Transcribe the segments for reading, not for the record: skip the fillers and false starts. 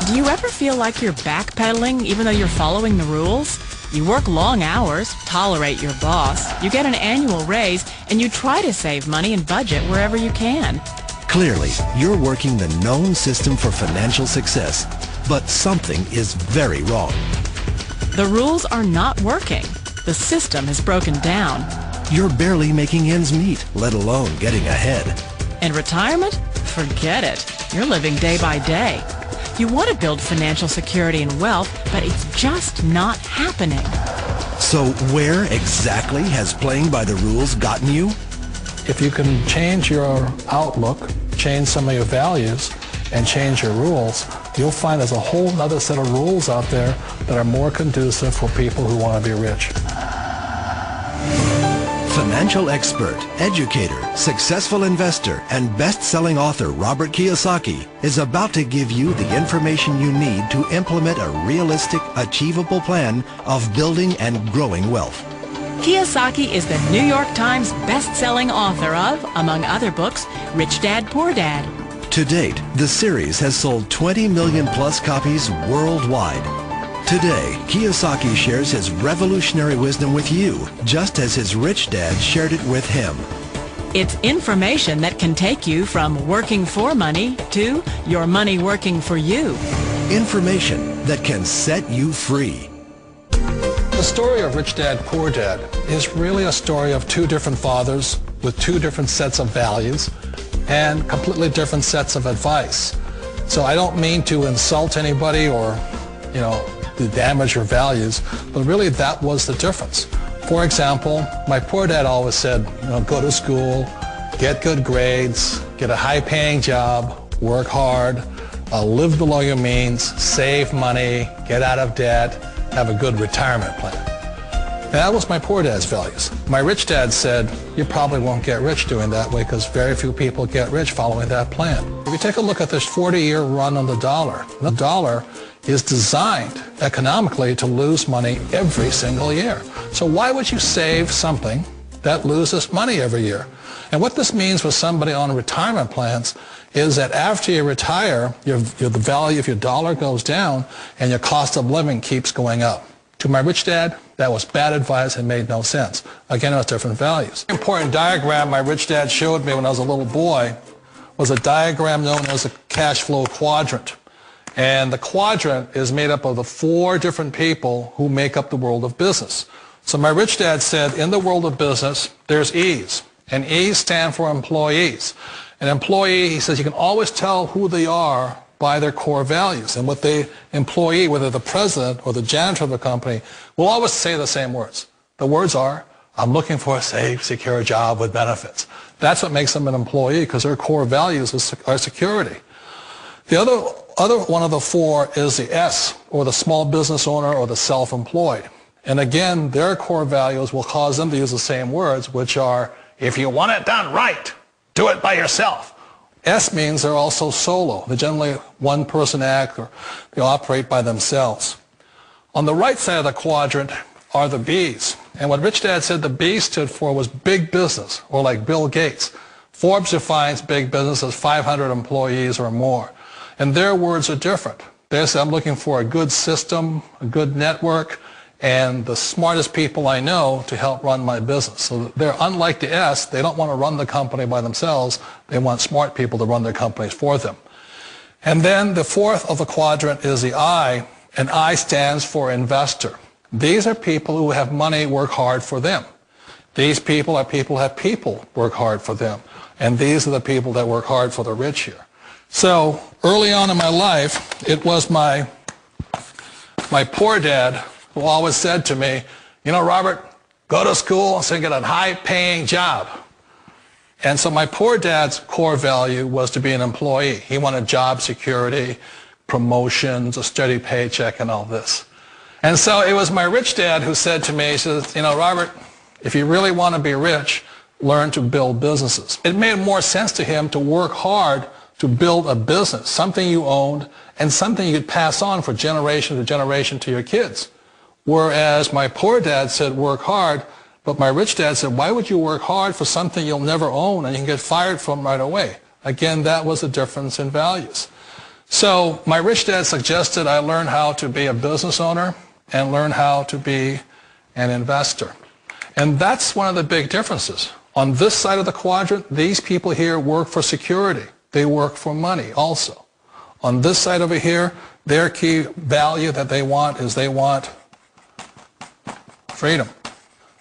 Do you ever feel like you're backpedaling even though you're following the rules? You work long hours, tolerate your boss, you get an annual raise, and you try to save money and budget wherever you can. Clearly, you're working the known system for financial success, but something is very wrong. The rules are not working. The system has broken down. You're barely making ends meet, let alone getting ahead. And retirement? Forget it. You're living day by day. You want to build financial security and wealth, but it's just not happening. So where exactly has playing by the rules gotten you? If you can change your outlook, change some of your values, and change your rules, you'll find there's a whole other set of rules out there that are more conducive for people who want to be rich. Financial expert, educator, successful investor, and best-selling author Robert Kiyosaki is about to give you the information you need to implement a realistic, achievable plan of building and growing wealth. Kiyosaki is the New York Times best-selling author of, among other books, Rich Dad, Poor Dad. To date, the series has sold 20 million plus copies worldwide. Today, Kiyosaki shares his revolutionary wisdom with you, just as his rich dad shared it with him. It's information that can take you from working for money to your money working for you. Information that can set you free. The story of Rich Dad, Poor Dad is really a story of two different fathers with two different sets of values and completely different sets of advice. So I don't mean to insult anybody or, to damage your values, but really that was the difference. For example, my poor dad always said, go to school, get good grades, get a high-paying job, work hard, live below your means, save money, get out of debt, have a good retirement plan. That was my poor dad's values. My rich dad said, you probably won't get rich doing that way because very few people get rich following that plan. If you take a look at this 40-year run on the dollar is designed economically to lose money every single year. So why would you save something that loses money every year? And what this means for somebody on retirement plans is that after you retire, the value of your dollar goes down and your cost of living keeps going up. To my rich dad, that was bad advice and made no sense. Again, it was different values. An important diagram my rich dad showed me when I was a little boy was a diagram known as a cash flow quadrant. And the quadrant is made up of the four different people who make up the world of business. So my rich dad said, in the world of business, there's E's. And E's stand for employees. An employee, he says, you can always tell who they are by their core values. And what the employee, whether the president or the janitor of the company, will always say the same words. The words are, I'm looking for a safe, secure job with benefits. That's what makes them an employee, because their core values are security. The other one of the four is the S, or the small business owner or the self-employed. And again, their core values will cause them to use the same words, which are, if you want it done right, do it by yourself. S means they're also solo. They're generally one-person act, or they operate by themselves. On the right side of the quadrant are the B's. And what Rich Dad said the B stood for was big business, or like Bill Gates. Forbes defines big business as 500 employees or more. And their words are different. They say, I'm looking for a good system, a good network, and the smartest people I know to help run my business. So they're unlike the S. They don't want to run the company by themselves. They want smart people to run their companies for them. And then the fourth of the quadrant is the I, and I stands for investor. These are people who have money work hard for them. These people are people who have people work hard for them. And these are the people that work hard for the rich here. So early on in my life, it was my poor dad who always said to me, Robert, go to school and get a high-paying job. And so my poor dad's core value was to be an employee. He wanted job security, promotions, a steady paycheck, and all this. And so it was my rich dad who said to me, he says, Robert, if you really want to be rich, learn to build businesses. It made more sense to him to work hard to build a business, something you owned, and something you could pass on for generation to generation to your kids. Whereas my poor dad said work hard, but my rich dad said, why would you work hard for something you'll never own and you can get fired from right away? Again, that was a difference in values. So my rich dad suggested I learn how to be a business owner and learn how to be an investor. And that's one of the big differences. On this side of the quadrant, these people here work for security. They work for money also. On this side over here, their key value that they want is they want freedom.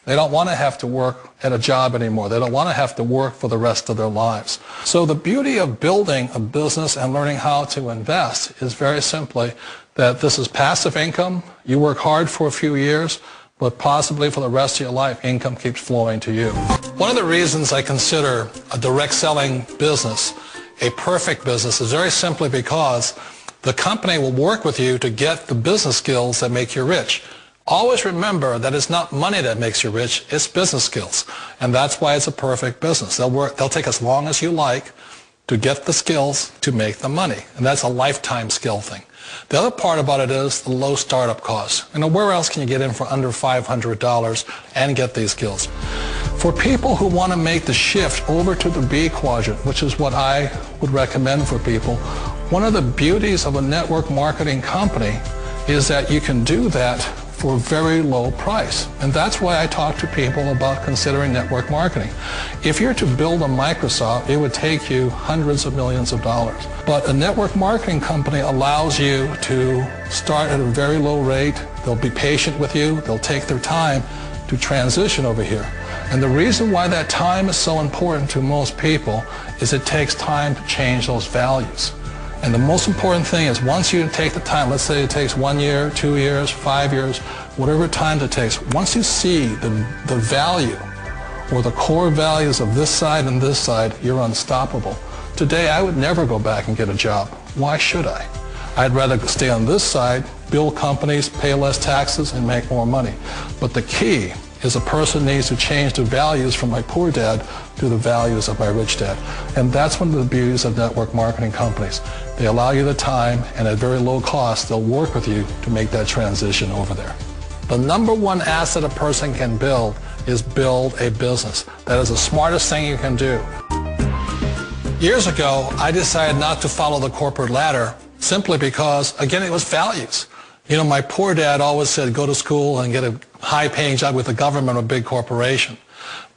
They don't want to have to work at a job anymore. They don't want to have to work for the rest of their lives. So the beauty of building a business and learning how to invest is very simply that this is passive income. You work hard for a few years, but possibly for the rest of your life, income keeps flowing to you. One of the reasons I consider a direct selling business a perfect business is very simply because the company will work with you to get the business skills that make you rich. Always remember that it's not money that makes you rich, it's business skills. And that's why it's a perfect business. They'll take as long as you like to get the skills to make the money. And that's a lifetime skill thing. The other part about it is the low startup cost. Where else can you get in for under $500 and get these skills? For people who want to make the shift over to the B quadrant, which is what I would recommend for people, one of the beauties of a network marketing company is that you can do that for a very low price. And that's why I talk to people about considering network marketing. If you're to build a Microsoft, it would take you hundreds of millions of dollars. But a network marketing company allows you to start at a very low rate. They'll be patient with you. They'll take their time to transition over here. And the reason why that time is so important to most people is it takes time to change those values. And the most important thing is once you take the time, let's say it takes 1 year, 2 years, 5 years, whatever time it takes, once you see the value or the core values of this side and this side, you're unstoppable. Today, I would never go back and get a job. Why should I? I'd rather stay on this side, build companies, pay less taxes, and make more money. But the key is a person needs to change the values from my poor dad to the values of my rich dad. And that's one of the beauties of network marketing companies. They allow you the time, and at very low cost, they'll work with you to make that transition over there. The number one asset a person can build is build a business. That is the smartest thing you can do. Years ago, I decided not to follow the corporate ladder simply because, again, it was values. You know, my poor dad always said, go to school and get a high-paying job with the government or a big corporation.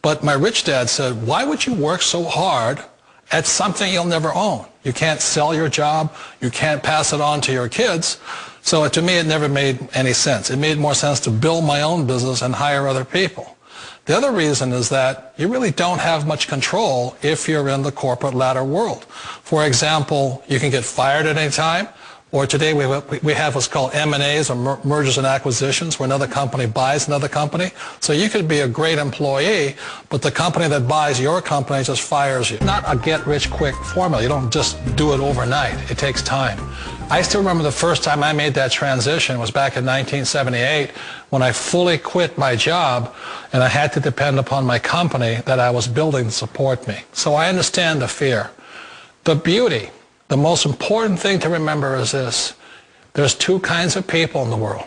But my rich dad said, why would you work so hard at something you'll never own? You can't sell your job. You can't pass it on to your kids. So to me, it never made any sense. It made more sense to build my own business and hire other people. The other reason is that you really don't have much control if you're in the corporate ladder world. For example, you can get fired at any time. Or today we have what's called M&As, or mergers and acquisitions, where another company buys another company. So you could be a great employee, but the company that buys your company just fires you. Not a get-rich-quick formula. You don't just do it overnight. It takes time. I still remember the first time I made that transition was back in 1978 when I fully quit my job and I had to depend upon my company that I was building to support me. So I understand the fear. The beauty. The most important thing to remember is this. There's two kinds of people in the world.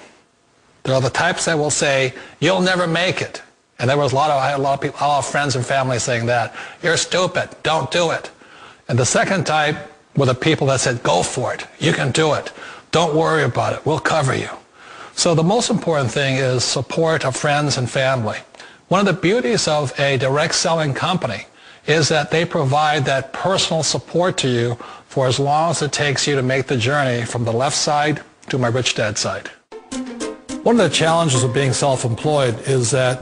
There are the types that will say, you'll never make it. And I had a lot of people, a lot of friends and family saying that. You're stupid. Don't do it. And the second type were the people that said, go for it. You can do it. Don't worry about it. We'll cover you. So the most important thing is support of friends and family. One of the beauties of a direct selling company is that they provide that personal support to you for as long as it takes you to make the journey from the left side to my rich dad side. One of the challenges of being self-employed is that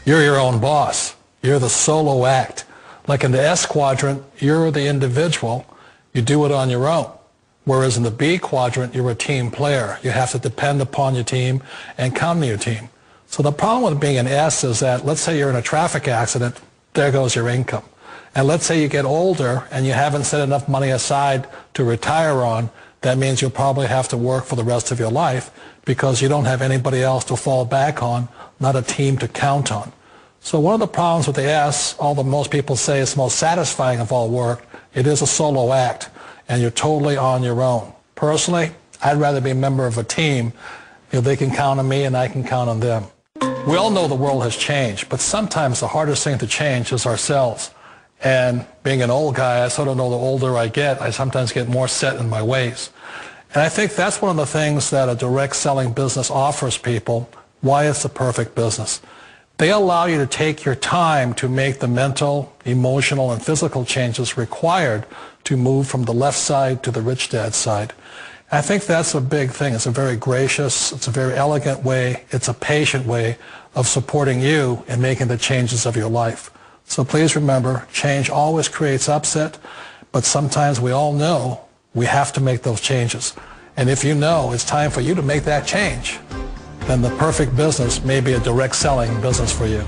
you're your own boss. You're the solo act. Like in the S quadrant, you're the individual. You do it on your own. Whereas in the B quadrant, you're a team player. You have to depend upon your team and count on your team. So the problem with being an S is that, let's say you're in a traffic accident, there goes your income. And let's say you get older and you haven't set enough money aside to retire on, that means you'll probably have to work for the rest of your life because you don't have anybody else to fall back on, not a team to count on. So one of the problems with the S, although most people say it's the most satisfying of all work, it is a solo act and you're totally on your own. Personally, I'd rather be a member of a team. You know, they can count on me and I can count on them. We all know the world has changed, but sometimes the hardest thing to change is ourselves. And being an old guy, I sort of know the older I get, I sometimes get more set in my ways. And I think that's one of the things that a direct selling business offers people, why it's the perfect business. They allow you to take your time to make the mental, emotional, and physical changes required to move from the left side to the rich dad side. And I think that's a big thing. It's a very gracious, it's a very elegant way, it's a patient way of supporting you in making the changes of your life. So please remember, change always creates upset, but sometimes we all know we have to make those changes. And if you know it's time for you to make that change, then the perfect business may be a direct selling business for you.